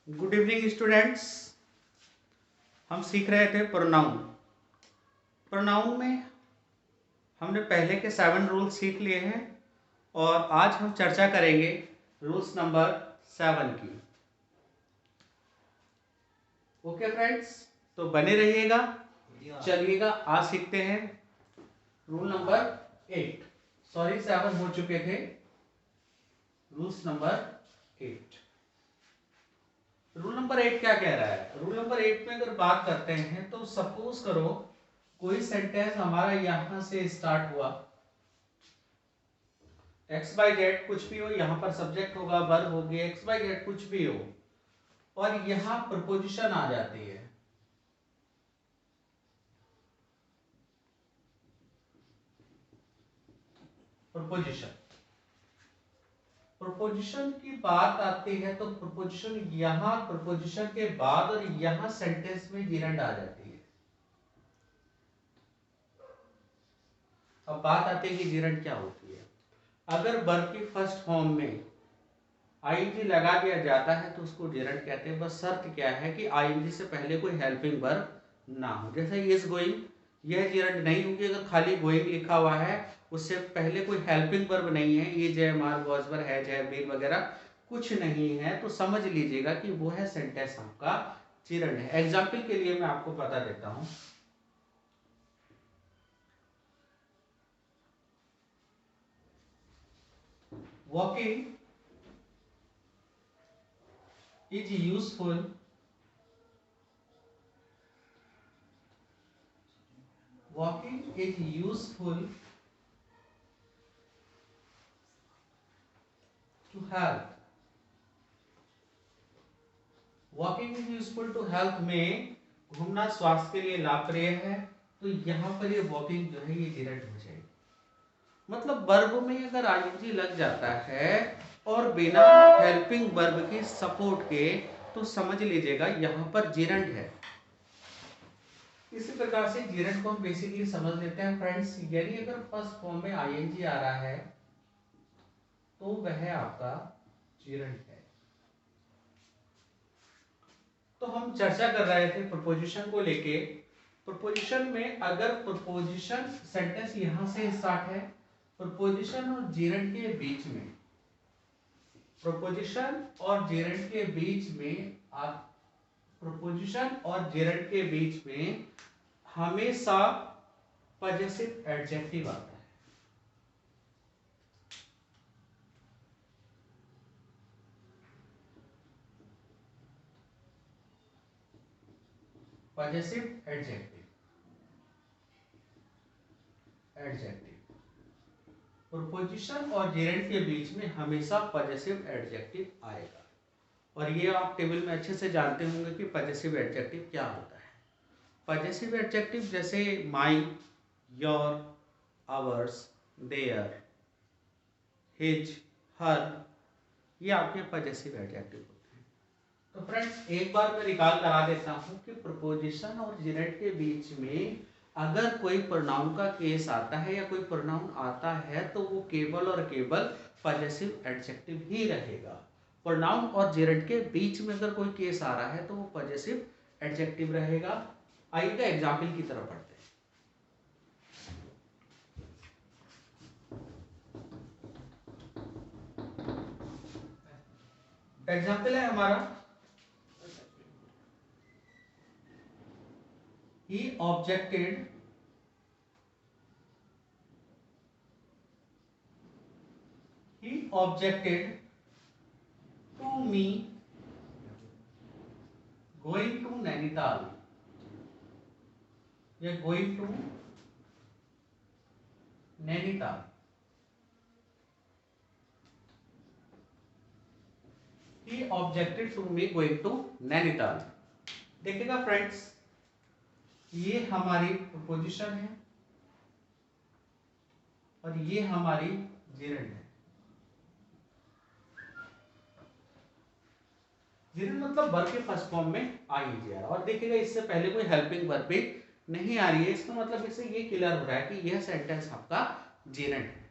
Good evening students. हम सीख रहे थे प्रोनाउन। प्रोनाउन में हमने पहले के 7 रूल्स सीख लिए हैं और आज हम चर्चा करेंगे रूल्स नंबर 7 की। ओके फ्रेंड्स, तो बने रहिएगा। चलिएगा आज सीखते हैं रूल नंबर 8। सॉरी 7 हो चुके थे। Rules number 8। रूल नंबर 8 क्या कह रहा है? रूल नंबर 8 में अगर बात करते हैं तो सपोज करो कोई सेंटेंस हमारा यहां से स्टार्ट हुआ, एक्स बाई जेड कुछ भी हो, यहां पर सब्जेक्ट होगा, वर्ब होगी, एक्स बाई जेड कुछ भी हो, और यहां प्रपोजिशन आ जाती है। प्रपोजिशन प्रपोजिशन की बात आती है तो प्रपोजिशन यहां, प्रपोजिशन के बाद और यहां सेंटेंस में जीरेंड आ जाती है। अब बात आती है कि जीरेंड क्या होती है। अगर वर्ब की फर्स्ट फॉर्म में आईएनजी लगा दिया जाता है तो उसको जीरेंड कहते हैं। बस शर्त क्या है कि आईएनजी से पहले कोई हेल्पिंग वर्ब ना हो। जैसे इज गोइंग, यह जीरेंड नहीं होगी अगर खाली गोइंग लिखा हुआ है, उससे पहले कोई हेल्पिंग वर्ब नहीं है, इज है, मार, वॉज, वर, हैज है, बीन वगैरह कुछ नहीं है, तो समझ लीजिएगा कि वो है सेंटेंस आपका जीरेंड है। एग्जाम्पल के लिए मैं आपको बता देता हूं। Walking is useful walking is useful to health। Walking is useful to health में घूमना स्वास्थ्य के लिए लाभप्रिय है, तो यहाँ पर ये वॉकिंग जो है ये जीरेंड हो जाएगी। मतलब वर्ब में अगर आईएनजी लग जाता है और बिना हेल्पिंग वर्ब के सपोर्ट के, तो समझ लीजिएगा यहाँ पर जीरेंड है। इसी प्रकार से जीरेंड को हम बेसिकली समझ लेते हैं फ्रेंड्स। यानी अगर फर्स्ट फॉर्म में आईएनजी आ रहा है तो वह आपका जीरेंड है। तो हम चर्चा कर रहे थे प्रपोजिशन को लेके। प्रपोजिशन में अगर प्रपोजिशन सेंटेंस यहां से स्टार्ट है, प्रपोजिशन और जीरेंड के बीच में, प्रपोजिशन और जीरेंड के बीच में आप, प्रपोजिशन और जीरेंड के बीच में हमेशा पॉजिटिव एडजेक्टिव आता है। पॉजिटिव एडजेक्टिव प्रपोजिशन और जेरेंड के बीच में हमेशा पॉजिटिव एडजेक्टिव आएगा। और ये आप टेबल में अच्छे से जानते होंगे कि पॉजिटिव एडजेक्टिव क्या होता है। पॉजिटिव एडजेक्टिव जैसे माई, योर, आवर्स, देयर, हिज, हर, ये आपके पॉजिटिव एडजेक्टिव होते हैं। तो फ्रेंड्स एक बार मैं रिकॉल करा देता हूं कि प्रपोजिशन और जेरेंड के बीच में अगर कोई प्रोनाउन का केस आता है या कोई प्रोनाउन आता है तो वो केवल और केवल पॉजिटिव एडजेक्टिव ही रहेगा। प्रोनाउन और जेरेंड के बीच में अगर कोई केस आ रहा है तो वो पॉजिटिव एडजेक्टिव रहेगा। आइएगा एग्जाम्पल की तरफ बढ़ते हैं। एग्जाम्पल है हमारा, he objected to me going to Nainital या going to Nainital. He objected to me going to Nainital. देखिएगा फ्रेंड्स, ये हमारी प्रपोजिशन है और ये हमारी जेरेंड है। जेरेंड मतलब वर्ब के फर्स्ट फॉर्म में आईएनजी आ रहा है। और देखिएगा इससे पहले कोई हेल्पिंग वर्ब भी नहीं आ रही है। इसका मतलब इससे ये क्लियर हो रहा है कि यह सेंटेंस आपका जेरेंड है।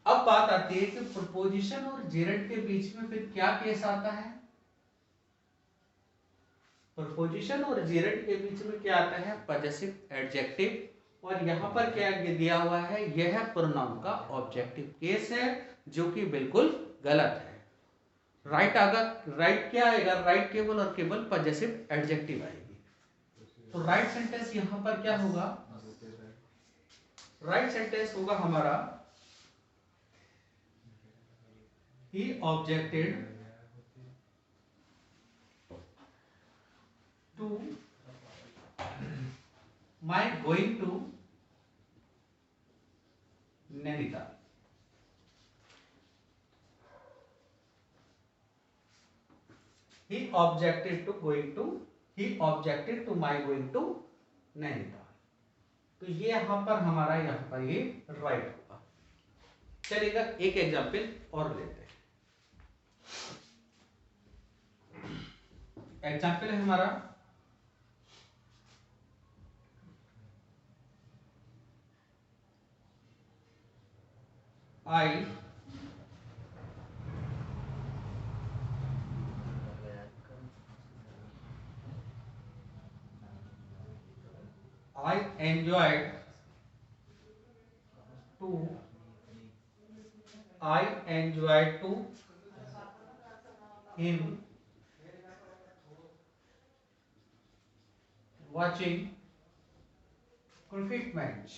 अब अब बात आती है कि प्रपोजिशन और जेरेंड के बीच में फिर क्या केस आता है। प्रपोजिशन और जेरेंड के बीच में क्या आता है, पजेसिव एडजेक्टिव। और यहाँ पर क्या दिया हुआ है, यह प्रोनाउन का ऑब्जेक्टिव केस है, जो कि बिल्कुल गलत है। राइट अगर राइट क्या आएगा, राइट केवल और केवल पजेसिव एडजेक्टिव आएगी। तो राइट सेंटेंस यहाँ पर क्या होगा, राइट सेंटेंस होगा हमारा he objected to my going to Nainital। he objected to my going to Nainital। तो ये यहाँ पर हमारा यहाँ पर ये राइट होगा। चलेगा, एक एग्जाम्पल और लेते हैं। एग्जाम्पल है हमारा I enjoyed to him watching cricket match।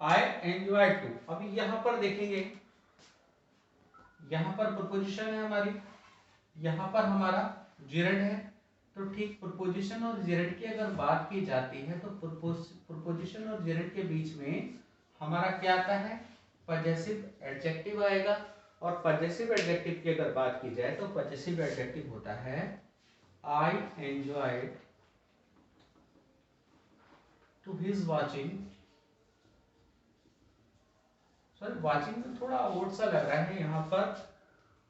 I enjoyed to, अभी यहां पर देखेंगे, यहां पर प्रपोजिशन है हमारी, यहां पर हमारा जेरेंड है। तो ठीक प्रपोजिशन और जेरेंड की अगर बात की जाती है तो प्रपोजिशन और जेरेंड के बीच में हमारा क्या आता है, पजेसिव एडजेक्टिव आएगा। और पजेसिव एडजेक्टिव की अगर बात की जाए तो पजेसिव एडजेक्टिव होता है I enjoyed to his watching. Sorry, watching में थोड़ा ओड सा लग रहा है यहाँ पर,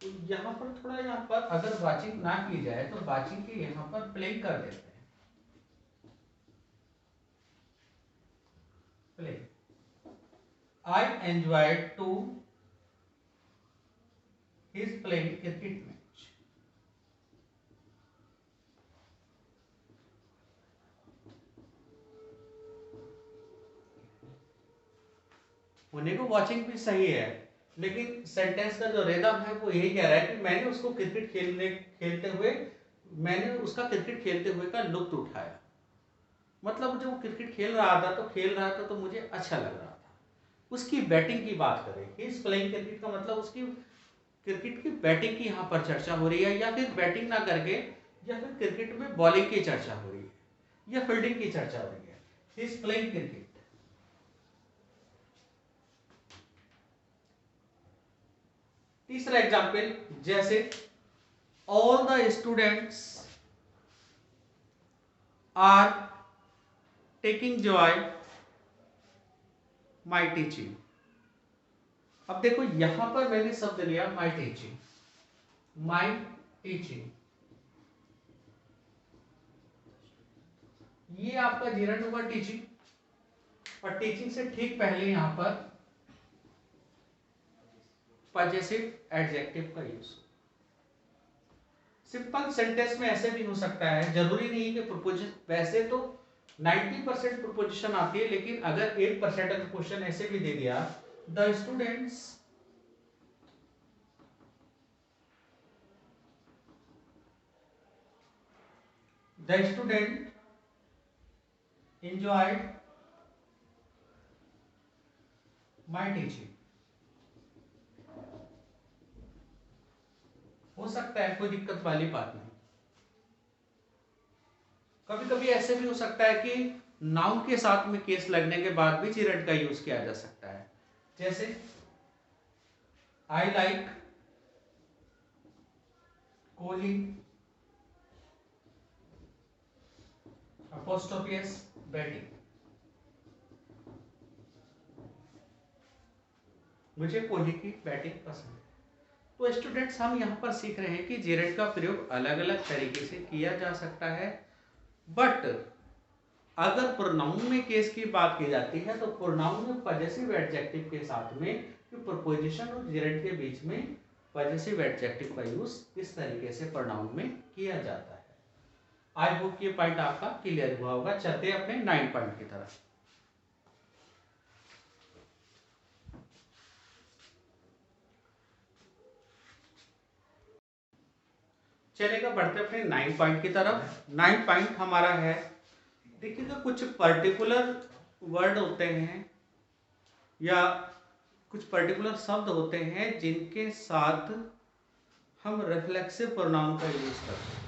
तो यहाँ पर थोड़ा, यहाँ पर अगर वाचिंग ना की जाए तो वाचिंग के यहाँ पर प्लेइंग कर देते हैं, playing. I enjoyed to his playing cricket match। होने को वॉचिंग भी सही है, लेकिन सेंटेंस का जो रिदम है वो यही कह रहा है कि मैंने उसको क्रिकेट खेलते हुए, मैंने उसका क्रिकेट खेलते हुए का लुत्फ उठाया। मतलब जब वो क्रिकेट खेल रहा था तो मुझे अच्छा लग रहा था। उसकी बैटिंग की बात करें, ही इज प्लेइंग क्रिकेट का मतलब उसकी क्रिकेट की बैटिंग की यहाँ पर चर्चा हो रही है, या फिर बैटिंग ना करके, या फिर क्रिकेट में बॉलिंग की चर्चा हो रही है, या फील्डिंग की चर्चा हो रही है। He is playing cricket. तीसरा एग्जाम्पल, जैसे all the students are taking joy my teaching. अब देखो यहां पर मैंने शब्द लिया माई टीचिंग, माई टीचिंग, ये आपका जेरेंड होगा टीचिंग। और टीचिंग से ठीक पहले यहां पर पजेसिव एडजेक्टिव का यूज। सिंपल सेंटेंस में ऐसे भी हो सकता है, जरूरी नहीं कि प्रोपोजिशन, वैसे तो 90% प्रोपोजिशन आती है, लेकिन अगर 1% अगर क्वेश्चन ऐसे भी दे दिया, the students enjoyed my teaching। हो सकता है, कोई दिक्कत वाली बात नहीं। कभी कभी ऐसे भी हो सकता है कि नाउन के साथ में केस लगने के बाद भी जेरेंड का यूज किया जा सकता है। जैसे I like Kohli apostrophe s batting, मुझे कोहली की बैटिंग पसंद है। तो स्टूडेंट्स हम यहाँ पर सीख रहे हैं कि जेरेंट का प्रयोग अलग अलग तरीके से किया जा सकता है, बट अगर प्रोनाउन में केस की बात की जाती है तो प्रोनाउन में पजेसिव एडजेक्टिव के साथ में प्रीपोजिशन और जेरेंट के बीच में पजेसिव एडजेक्टिव का यूज इस तरीके से प्रोनाउन में किया जाता है। आई होप ये पॉइंट आपका क्लियर हुआ होगा। चलते हैं अपने 9 पॉइंट की तरफ। चलेगा, बढ़ते अपने 9 पॉइंट की तरफ। 9 पॉइंट हमारा है, देखिएगा कुछ पर्टिकुलर वर्ड होते हैं या कुछ पर्टिकुलर शब्द होते हैं जिनके साथ हम रिफ्लेक्सिव प्रोनाउन का यूज करते हैं।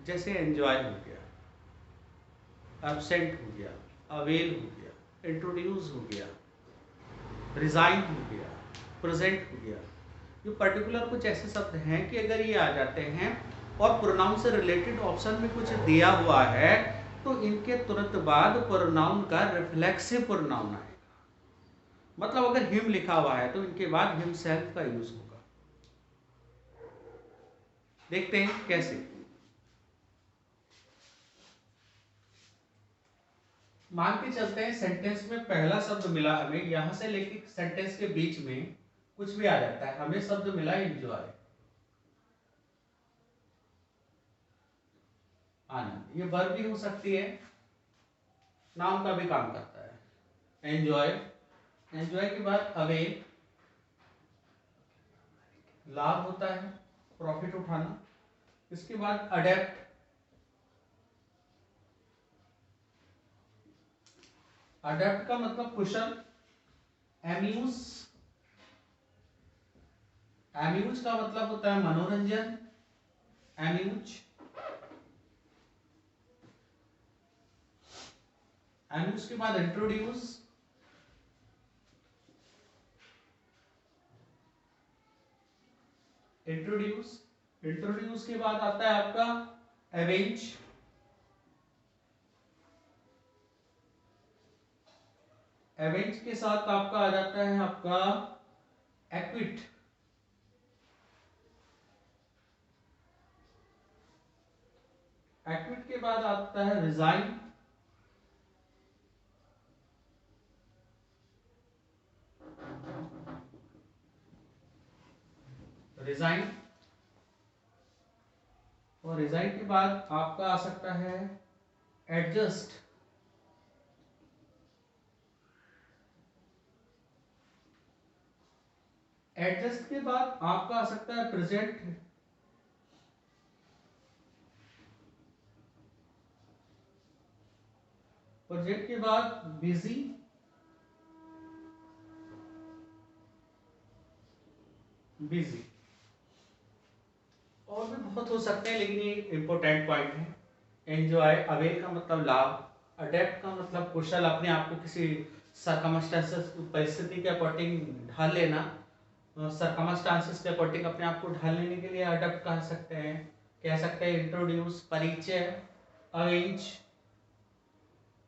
जैसे एंजॉय हो गया, एब्सेंट हो गया, अवेल हो गया, इंट्रोड्यूस हो गया, रिजाइन हो गया, प्रेजेंट हो गया। ये पर्टिकुलर कुछ ऐसे शब्द हैं कि अगर ये आ जाते हैं और प्रोनाउन से रिलेटेड ऑप्शन में कुछ दिया हुआ है तो इनके तुरंत बाद प्रोनाउन का रिफ्लेक्सिव प्रोनाउन आएगा। मतलब अगर हिम लिखा हुआ है तो इनके बाद हिमसेल्फ का यूज होगा। देखते हैं कैसे। मान के चलते हैं सेंटेंस में पहला शब्द मिला हमें, यहां से लेके सेंटेंस के बीच में कुछ भी आ जाता है, हमें शब्द मिला एंजॉय, आनंद। ये वर्ब भी हो सकती है, नाउन का भी काम करता है। एंजॉय, एंजॉय के बाद अवेल, लाभ होता है, प्रॉफिट उठाना। इसके बाद अडेप्ट, अडेप्ट का मतलब कुशल। एम्यूज, एम्यूज का मतलब होता है मनोरंजन, एम्यूज। एम्यूज के बाद इंट्रोड्यूस, इंट्रोड्यूस। इंट्रोड्यूस के बाद आता है आपका अरेंज, अरेंज के साथ आपका आ जाता है आपका एक्विट, एक्विट के बाद आता है रिजाइन, रिजाइन। और रिजाइन के बाद आपका आ सकता है एडजस्ट, एडजस्ट के बाद आपका आ सकता है प्रेजेंट, प्रोजेक्ट के बाद बिजी, बिजी। और भी बहुत हो सकते हैं लेकिन ये इंपॉर्टेंट पॉइंट है। एंजॉय, अवेल का मतलब लाभ, अडेप्ट का मतलब कुशल, अपने आप को किसी सरकमस्टेंसेस परिस्थिति के अकॉर्डिंग ढाल लेना, सरकमस्टांसेस के अकॉर्डिंग अपने आप को ढाल लेने के लिए अडेप्ट कह सकते हैं। कह सकते हैं इंट्रोड्यूस, परिचय, अरेंज,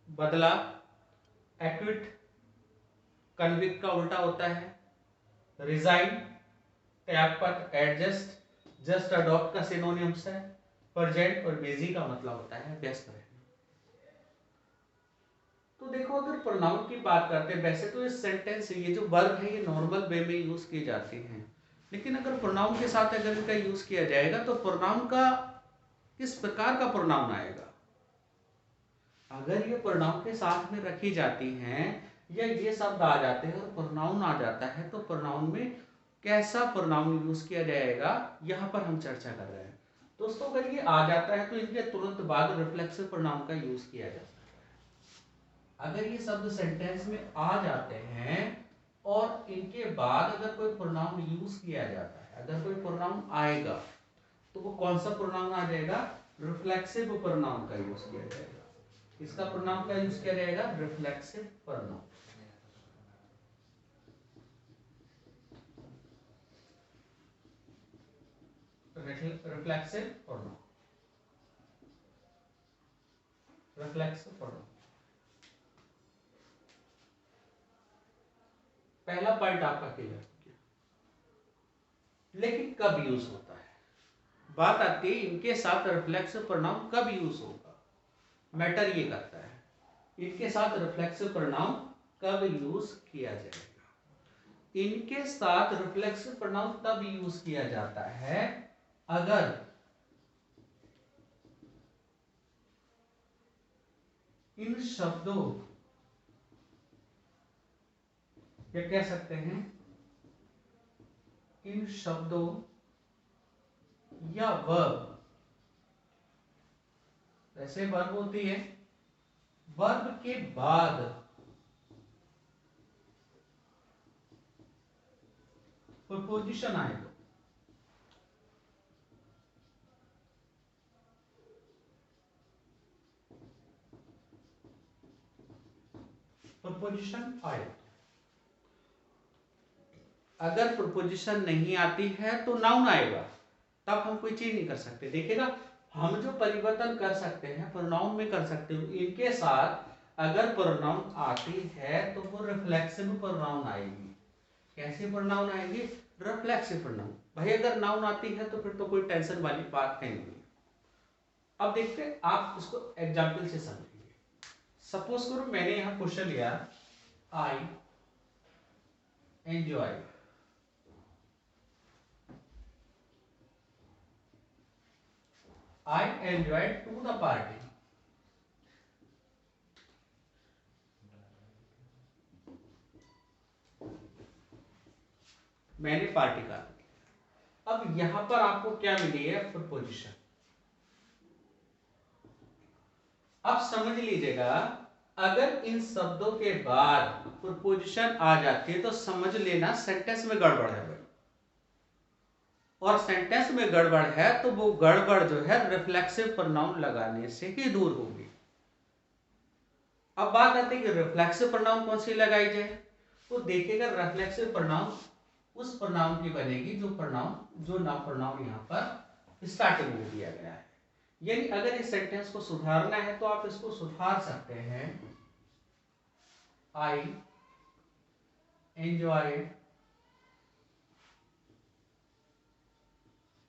बदला, एक्विट कन्विक्ट का उल्टा होता है, रिजाइन त्यागपत्र, एडजस्ट जस्ट अडॉप्ट का सिनोनिम्स है, प्रेजेंट और बिजी का मतलब होता है व्यस्त रहना। तो देखो अगर प्रोनाउन की बात करते हैं, वैसे तो इस सेंटेंस ये जो वर्ब है ये नॉर्मल वे में यूज किए जाते हैं, लेकिन अगर प्रोनाउन के साथ अगर इनका यूज किया जाएगा तो प्रोनाउन का किस प्रकार का प्रोनाउन आएगा। अगर ये प्रोनाउन के साथ में रखी जाती हैं या ये शब्द आ जाते हैं और प्रोनाउन आ जाता है तो प्रोनाउन में कैसा प्रोनाउन यूज किया जाएगा, यहाँ पर हम चर्चा कर रहे हैं। दोस्तों अगर ये आ जाता है तो इनके तुरंत बाद रिफ्लेक्सिव प्रोनाउन का यूज किया जा सकता है। अगर ये शब्द सेंटेंस में आ जाते हैं और इनके बाद अगर कोई प्रोनाउन यूज किया जाता है, अगर कोई प्रोनाउन आएगा तो वो कौन सा प्रोनाउन आ जाएगा, रिफ्लेक्सिव प्रोनाउन का यूज किया जाएगा। इसका प्रोनाउन का यूज किया जाएगा reflexive pronoun. Reflexive pronoun, reflexive pronoun. पहला पॉइंट आपका क्लियर हो गया। लेकिन कब यूज होता है, बात आती है इनके साथ रिफ्लेक्सिव प्रोनाउन कब यूज होगा, मैटर ये करता है इनके साथ रिफ्लेक्सिव प्रोनाउन कब यूज किया जाएगा। इनके साथ रिफ्लेक्सिव प्रोनाउन तब यूज किया जाता है अगर इन शब्दों या कह सकते हैं इन शब्दों या वर्ब, वैसे वर्ब होती है, वर्ब के बाद प्रपोजिशन आए तो प्रपोजिशन आए, अगर प्रपोजिशन नहीं आती है तो नाउन आएगा, तब हम कोई चीज नहीं कर सकते। देखिएगा हम जो परिवर्तन कर सकते हैं प्रोनाउन में कर सकते हो, इनके साथ अगर प्रोनाउन आती है तो वो रिफ्लेक्सिव प्रोनाउन आएगी। कैसे प्रोनाउन आएगी, रिफ्लेक्सिव प्रोनाउन। भाई अगर नाउन आती है तो फिर तो कोई टेंशन वाली बात है नहीं। अब देखते हैं आप इसको एग्जाम्पल से समझिए। सपोज करो मैंने यहां क्वेश्चन लिया I enjoy, I enjoyed to the party. मैंने पार्टी का, अब यहां पर आपको क्या मिली है, प्रपोजिशन। अब समझ लीजिएगा अगर इन शब्दों के बाद प्रपोजिशन आ जाती है तो समझ लेना सेंटेंस में गड़बड़ है भाई, और सेंटेंस में गड़बड़ है तो वो गड़बड़ जो है रिफ्लेक्सिव प्रोनाउन लगाने से ही दूर होगी। अब बात आती है कि रिफ्लेक्सिव प्रोनाउन कौन सी लगाई जाए, तो देखिएगा रिफ्लेक्सिव प्रोनाउन उस प्रोनाउन की बनेगी जो नाउन प्रोनाउन यहाँ पर स्टार्टिंग में दिया गया है। यानी अगर इस सेंटेंस को सुधारना है तो आप इसको सुधार सकते हैं, आई एंजॉय,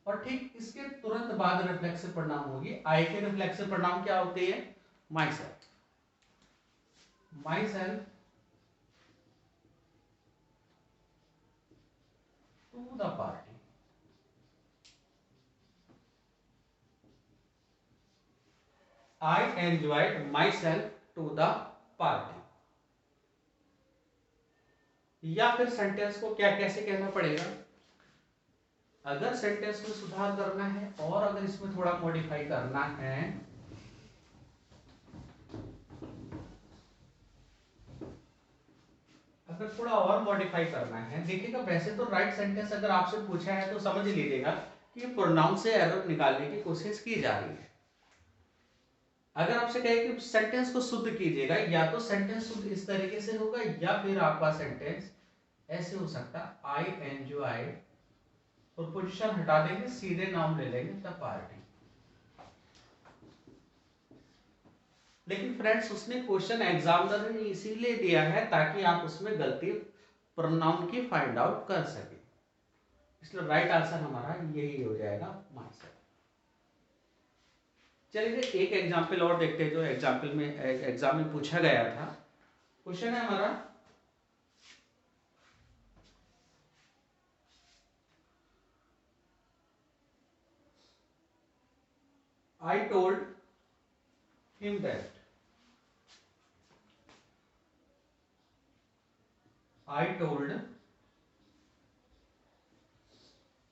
और ठीक इसके तुरंत बाद रिफ्लेक्सिव प्रोनाउन होगी। आई के रिफ्लेक्सिव प्रोनाउन क्या होते हैं, myself, myself to the party, I enjoyed myself to the party। या फिर सेंटेंस को क्या कैसे कहना पड़ेगा, अगर सेंटेंस में सुधार करना है और अगर इसमें थोड़ा मॉडिफाई करना है, अगर थोड़ा और मॉडिफाई करना है, देखिएगा वैसे तो राइट सेंटेंस अगर आपसे पूछा है तो समझ लीजिएगा कि प्रोनाउन से एरर निकालने की कोशिश की जा रही है। अगर आपसे कहे कि सेंटेंस को शुद्ध कीजिएगा, या तो सेंटेंस शुद्ध इस तरीके से होगा या फिर आपका सेंटेंस ऐसे हो सकता है, आई एंजॉय, प्रीपोजिशन हटा देंगे सीधे नाउन ले लेंगे द पार्टी। लेकिन फ्रेंड्स उसने क्वेश्चन एग्जामिनर ने इसीलिए दिया है ताकि आप उसमें गलती प्रोनाउन की फाइंड आउट कर सके, इसलिए राइट आंसर हमारा यही हो जाएगा माई सेल्फ। चलिए एक एग्जाम्पल और देखते हैं जो एग्जाम में पूछा गया था। क्वेश्चन है हमारा, I told him that I told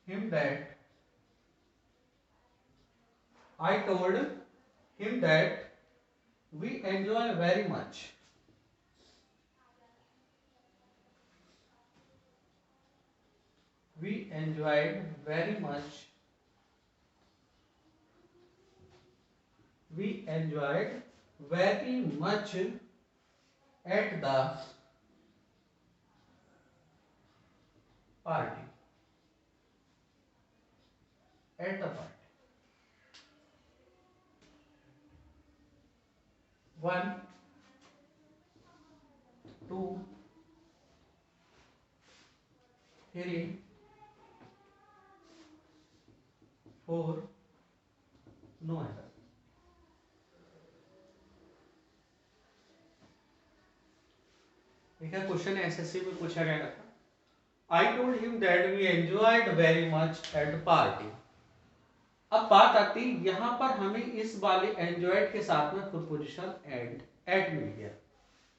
him that I told him that we enjoy very much. We enjoyed very much. We enjoyed very much at the party. At the party. 1, 2, 3, 4 no error. एक question SSC में पूछा गया था, I told him that we enjoyed very much at party. अब बात आती यहां पर हमें इस वाले एंजॉयड के साथ में प्रीपोजिशन एंड एट मिल गया।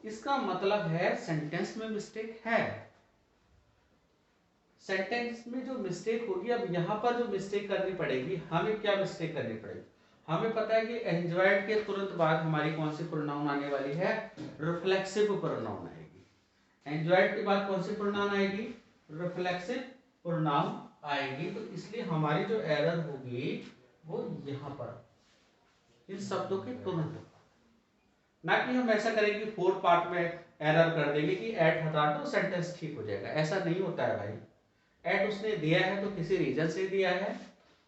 इसका मतलब है सेंटेंस में मिस्टेक है। सेंटेंस में जो मिस्टेक होगी, अब यहां पर जो मिस्टेक करनी पड़ेगी, हमें क्या मिस्टेक करनी पड़ेगी? हमें पता है कि एंजॉयड के तुरंत बाद हमारी कौन सी प्रोनाउन आने वाली है? रिफ्लेक्सिव प्रोनाउन आएगी। एंजॉयड के बाद कौन सी प्रोनाउन आएगी? रिफ्लेक्सिव प्रोनाउन आएगी। तो इसलिए हमारी जो एरर होगी वो यहां पर इन शब्दों के तुरंत, ना कि हम ऐसा करेंगे कि फोर्थ पार्ट में एरर कर देंगे कि एट हटा दो सेंटेंस ठीक हो जाएगा। ऐसा नहीं होता है भाई। एट उसने दिया है तो किसी रीजन से दिया है।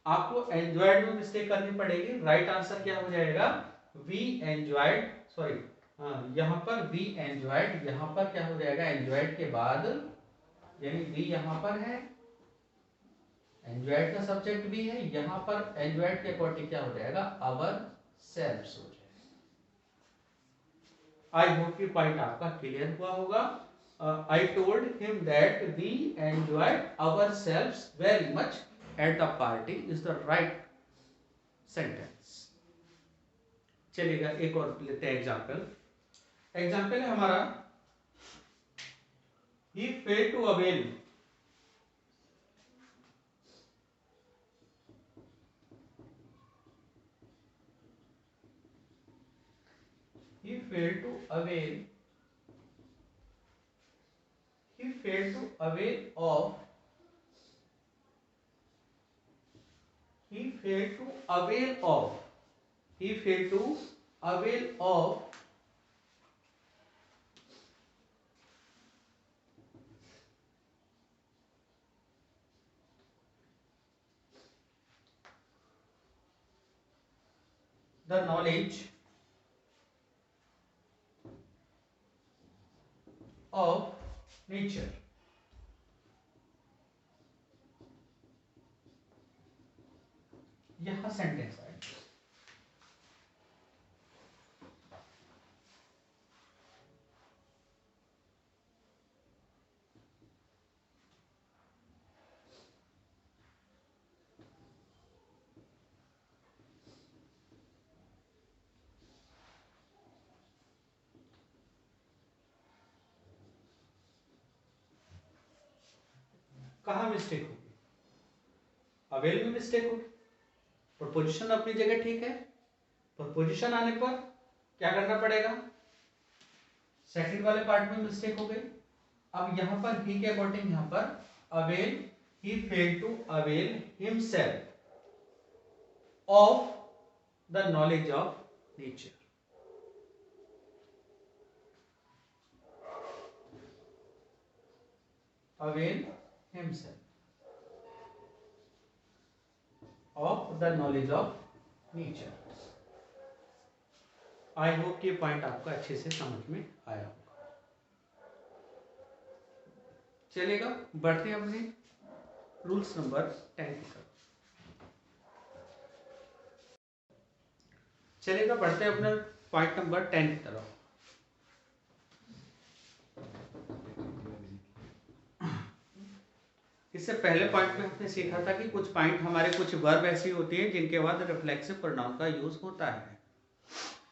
आपको एंजॉयड में मिस्टेक करनी पड़ेगी। राइट आंसर क्या हो जाएगा? वी एंजॉयड, सॉरी यहाँ पर वी एंजॉयड, यहाँ पर क्या हो जाएगा? एंजॉयड के बाद, यानी वी यहाँ पर है, एंजॉयड का सब्जेक्ट भी है, यहाँ पर एंजॉयड के अकॉर्डिंग क्या हो जाएगा? आवर सेल्फ्स हो जाएगा। आई होप कि पॉइंट आपका क्लियर हुआ होगा। I told him that we enjoyed ourselves very much at the party is the right sentence. चलिएगा एक और लेते हैं एग्जाम्पल। एग्जाम्पल है हमारा, he failed to avail, he failed to avail, he failed to avail of, he failed to avail of, he failed to avail of the knowledge of nature। यहां sentence है, कहां मिस्टेक होगी? Avail में mistake होगी। Preposition अपनी जगह ठीक है, प्रपोजिशन आने पर क्या करना पड़ेगा? सेकंड वाले पार्ट में मिस्टेक हो गई। अब यहां पर ही के अकॉर्डिंग यहां पर avail, he failed to avail himself of the knowledge of nature. Avail himself of the knowledge of nature. I hope ये पॉइंट आपका अच्छे से समझ में आया होगा। चलेगा, बढ़ते हैं अपने रूल्स नंबर 10 की तरफ। चलेगा, बढ़ते हैं अपने पॉइंट नंबर 10 की तरफ। इससे पहले पॉइंट में हमने सीखा था कि कुछ पॉइंट हमारे, कुछ वर्ब ऐसी होती है जिनके बाद रिफ्लेक्सिव प्रोनाउन का यूज होता है,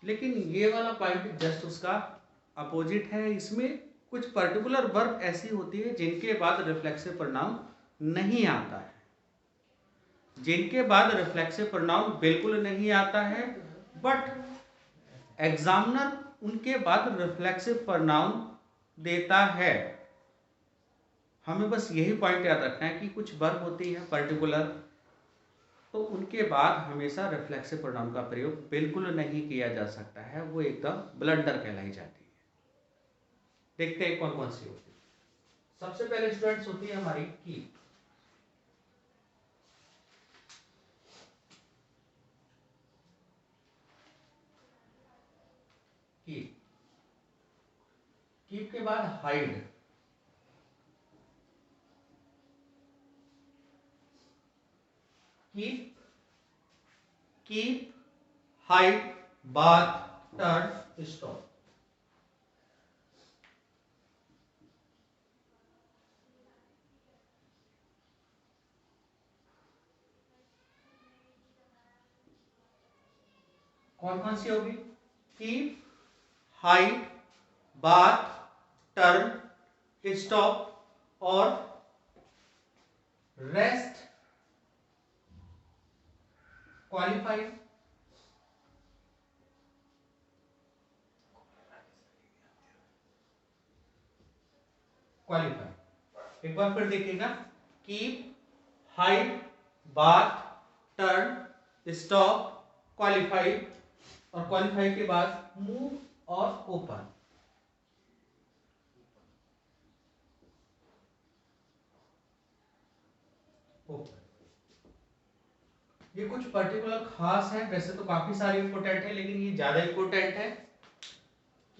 लेकिन ये वाला पॉइंट जस्ट उसका अपोजिट है। इसमें कुछ पर्टिकुलर वर्ब ऐसी होती है जिनके बाद रिफ्लेक्सिव प्रोनाउन नहीं आता है, जिनके बाद रिफ्लेक्सिव प्रोनाउन बिल्कुल नहीं आता है, बट एग्जामिनर उनके बाद रिफ्लेक्सिव प्रोनाउन देता है। हमें बस यही पॉइंट याद रखना है कि कुछ वर्ब होती है पर्टिकुलर, तो उनके बाद हमेशा रिफ्लेक्सिव प्रोनाउन का प्रयोग बिल्कुल नहीं किया जा सकता है, वो एकदम ब्लंडर कहलाई जाती है। देखते हैं कौन कौन सी होती है। सबसे पहले स्टूडेंट्स होती है हमारी कीप। कीप, कीप के बाद hide, keep keep, hide, bath, turn, stop. कौन कौन सी होगी? Keep, hide, bath, turn, stop और रेस्ट, क्वालिफाइड। क्वालिफाइड एक बार फिर देखिएगा, keep, hide, bath, turn, stop, qualified और क्वालिफाई के बाद मूव और ओपन। ये कुछ पर्टिकुलर खास है, वैसे तो काफी सारे इंपोर्टेंट है लेकिन ये ज्यादा इंपोर्टेंट है।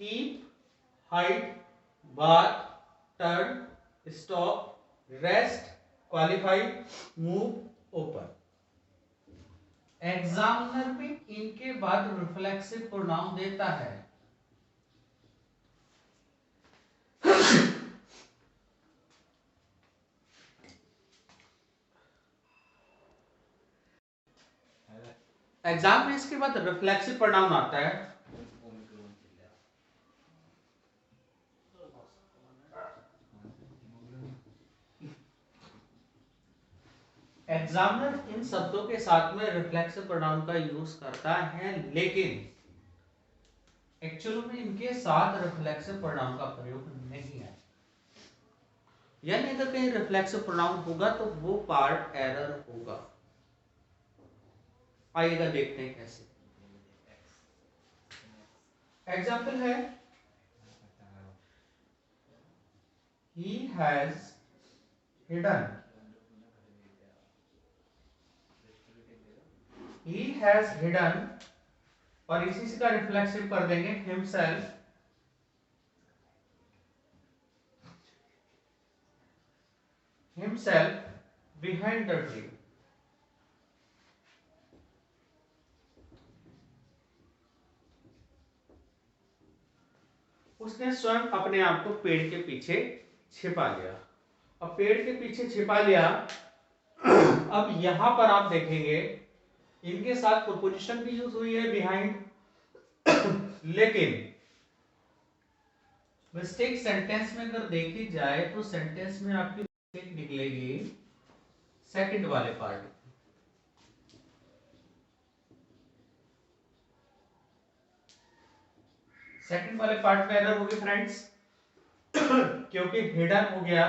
Keep, hide, bath, turn, stop, rest, qualify, move, open. Examiner भी इनके बाद रिफ्लेक्सिव प्रोनाउन देता है। एग्जाम में इसके बाद रिफ्लेक्सिव प्रोनाउन आता है। एग्जामिनर इन शब्दों के साथ में रिफ्लेक्सिव प्रोनाउन का यूज करता है, लेकिन एक्चुअली में इनके साथ रिफ्लेक्सिव प्रोनाउन का प्रयोग नहीं है। यानी अगर कहीं रिफ्लेक्सिव प्रोनाउन होगा तो वो पार्ट एरर होगा। आइएगा देखते हैं कैसे। एग्जाम्पल है, he has hidden, he has hidden और इसी से का रिफ्लेक्सिव कर देंगे himself, himself behind the tree। उसने स्वयं अपने आप को पेड़ के पीछे छिपा लिया। अब पेड़ के पीछे छिपा लिया, अब यहां पर आप देखेंगे इनके साथ प्रोपोजिशन भी यूज हुई है बिहाइंड, लेकिन मिस्टेक सेंटेंस में अगर देखी जाए तो सेंटेंस में आपकी मिस्टेक निकलेगी सेकंड वाले पार्ट। सेकंड वाले पार्ट में एरर होगी फ्रेंड्स, क्योंकि हिडन हो गया,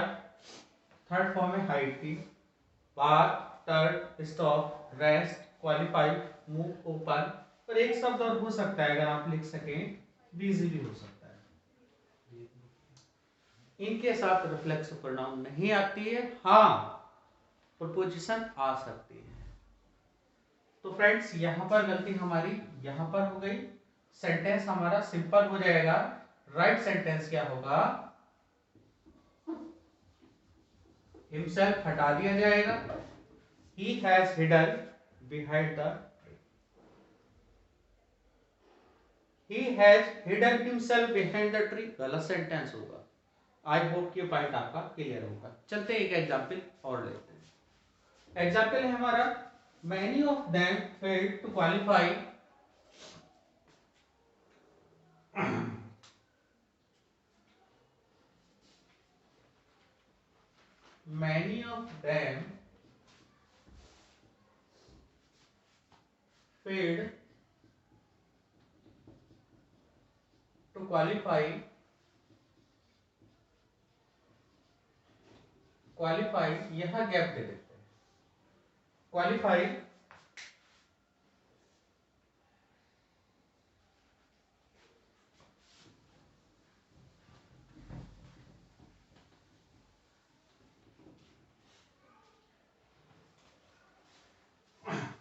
थर्ड फॉर्म है हाइड की, bath, turn, stop, rest, qualify, move, open. और एक शब्द और हो सकता है, अगर आप लिख सकें, बिजी भी हो सकता है। इनके साथ रिफ्लेक्सिव प्रोनाउन नहीं आती है, हाँ प्रोपोजिशन आ सकती है। तो फ्रेंड्स यहां पर गलती हमारी यहां पर हो गई। सेंटेंस हमारा सिंपल हो जाएगा। राइट सेंटेंस क्या होगा? हिमसेल्फ हटा दिया जाएगा, he has hidden behind the tree, he has hidden himself behind the tree गलत सेंटेंस होगा। आई होप कि पॉइंट आपका क्लियर होगा। चलते एक एग्जांपल और लेते हैं। एग्जांपल है हमारा, many of them failed to qualify many of them failed to qualify यहां गैप दे देते हैं, qualify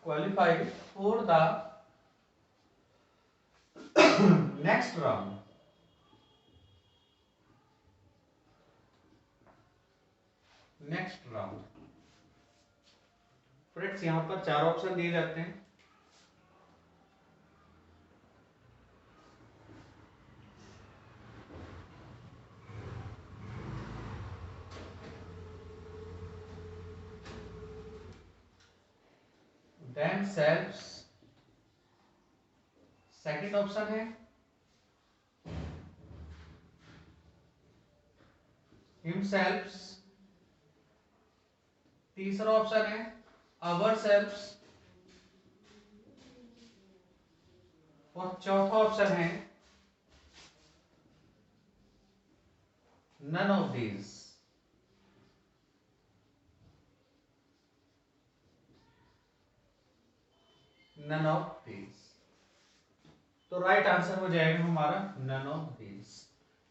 qualified for the next round। Next round friends, यहां पर चार ऑप्शन दिए जाते हैं। themselves, सेकंड ऑप्शन है himself, तीसरा ऑप्शन है ourselves और चौथा ऑप्शन है none of these। none of these, तो राइट आंसर हो जाएगा हमारा none of these।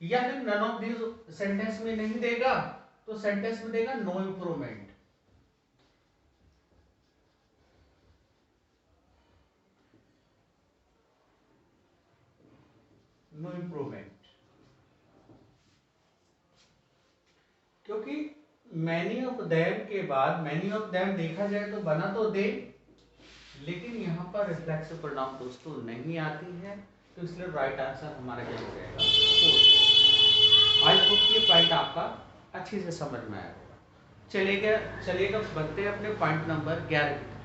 या फिर none of these सेंटेंस में नहीं देगा तो सेंटेंस में देगा नो इम्प्रूवमेंट। नो इम्प्रूवमेंट, क्योंकि मैनी ऑफ देम के बाद मैनी ऑफ देम देखा जाए तो बना तो दे, लेकिन यहाँ पर रिफ्लेक्सिव प्रोनाउन दोस्तों नहीं आती है, तो इसलिए राइट आंसर हमारा क्या हो जाएगा फोर। आई होप ये पॉइंट आपका अच्छे से समझ में आया होगा। चलिएगा बढ़ते हैं अपने पॉइंट नंबर 11 की।